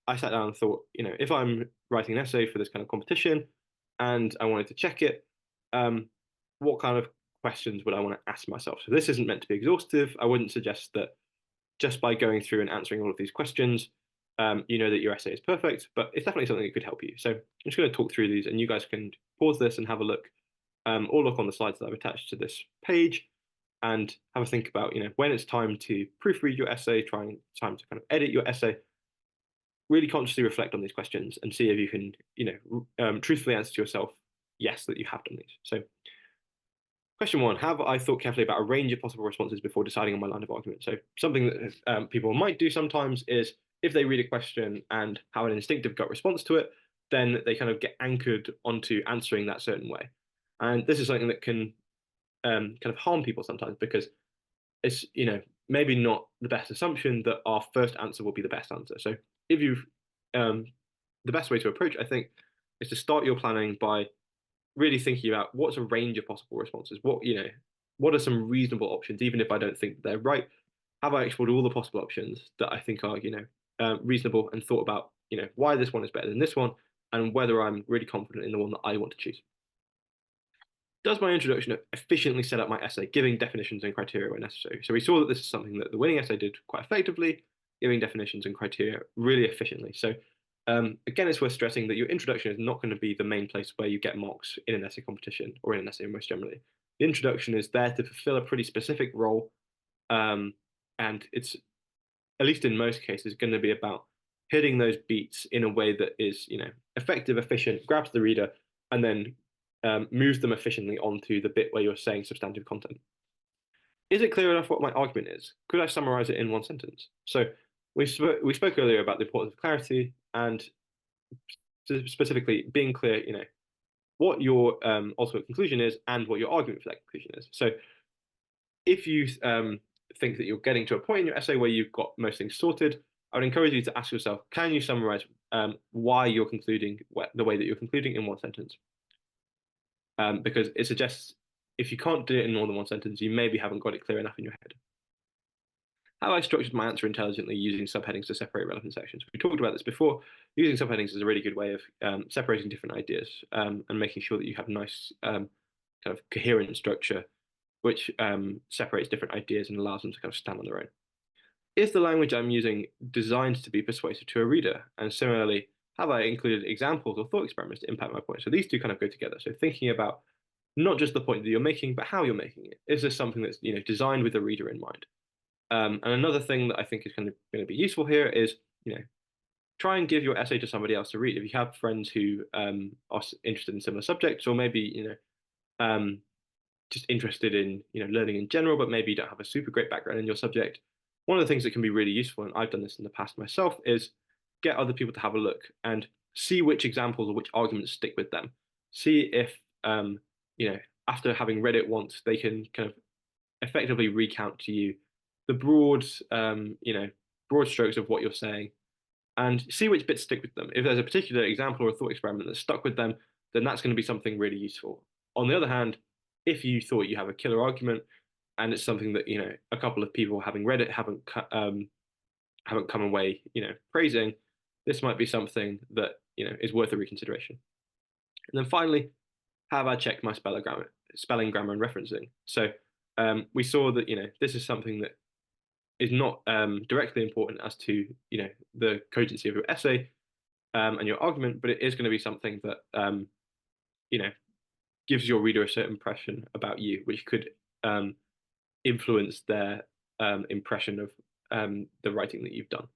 I sat down and thought, if I'm writing an essay for this kind of competition and I wanted to check it, what kind of questions would I want to ask myself? So this isn't meant to be exhaustive. I wouldn't suggest that just by going through and answering all of these questions, you know that your essay is perfect, but it's definitely something that could help you. So I'm just going to talk through these, and you guys can pause this and have a look, or look on the slides that I've attached to this page, and have a think about, when it's time to proofread your essay, time to kind of edit your essay, really consciously reflect on these questions and see if you can, truthfully answer to yourself, yes, that you have done these. So question one, have I thought carefully about a range of possible responses before deciding on my line of argument? So something that people might do sometimes is if they read a question and have an instinctive gut response to it, then they kind of get anchored onto answering that certain way. And this is something that can kind of harm people sometimes because it's, maybe not the best assumption that our first answer will be the best answer. So if you've, the best way to approach, I think, is to start your planning by really thinking about what's a range of possible responses. What are some reasonable options, even if I don't think they're right? Have I explored all the possible options that I think are, reasonable, and thought about, why this one is better than this one, and whether I'm really confident in the one that I want to choose? Does my introduction efficiently set up my essay, giving definitions and criteria where necessary? So we saw that this is something that the winning essay did quite effectively, giving definitions and criteria really efficiently. So again, it's worth stressing that your introduction is not going to be the main place where you get marks in an essay competition or in an essay most generally. The introduction is there to fulfill a pretty specific role, and it's, at least in most cases, going to be about hitting those beats in a way that is, effective, efficient, grabs the reader, and then moves them efficiently onto the bit where you're saying substantive content. Is it clear enough what my argument is? Could I summarize it in one sentence? So we spoke earlier about the importance of clarity and specifically being clear, what your ultimate conclusion is and what your argument for that conclusion is. So if you think that you're getting to a point in your essay where you've got most things sorted, I would encourage you to ask yourself, can you summarize why you're concluding the way that you're concluding in one sentence? Because it suggests if you can't do it in more than one sentence, you maybe haven't got it clear enough in your head. Have I structured my answer intelligently using subheadings to separate relevant sections? We talked about this before. Using subheadings is a really good way of separating different ideas and making sure that you have nice kind of coherent structure, which separates different ideas and allows them to kind of stand on their own. Is the language I'm using designed to be persuasive to a reader? And similarly, have I included examples or thought experiments to impact my point? So these two kind of go together. So thinking about not just the point that you're making, but how you're making it. Is this something that's designed with the reader in mind? And another thing that I think is going to be useful here is try and give your essay to somebody else to read. If you have friends who are interested in similar subjects, or maybe just interested in learning in general, but maybe you don't have a super great background in your subject. One of the things that can be really useful, and I've done this in the past myself, is get other people to have a look and see which examples or which arguments stick with them. See if after having read it once, they can kind of effectively recount to you the broad strokes of what you're saying, and see which bits stick with them. If there's a particular example or a thought experiment that's stuck with them, then that's going to be something really useful. On the other hand, if you thought you have a killer argument and it's something that a couple of people having read it haven't come away praising, this might be something that is worth a reconsideration. And then finally, have I checked my spelling, grammar, and referencing? So we saw that this is something that is not directly important as to the cogency of your essay and your argument, but it is going to be something that gives your reader a certain impression about you, which could influence their impression of the writing that you've done.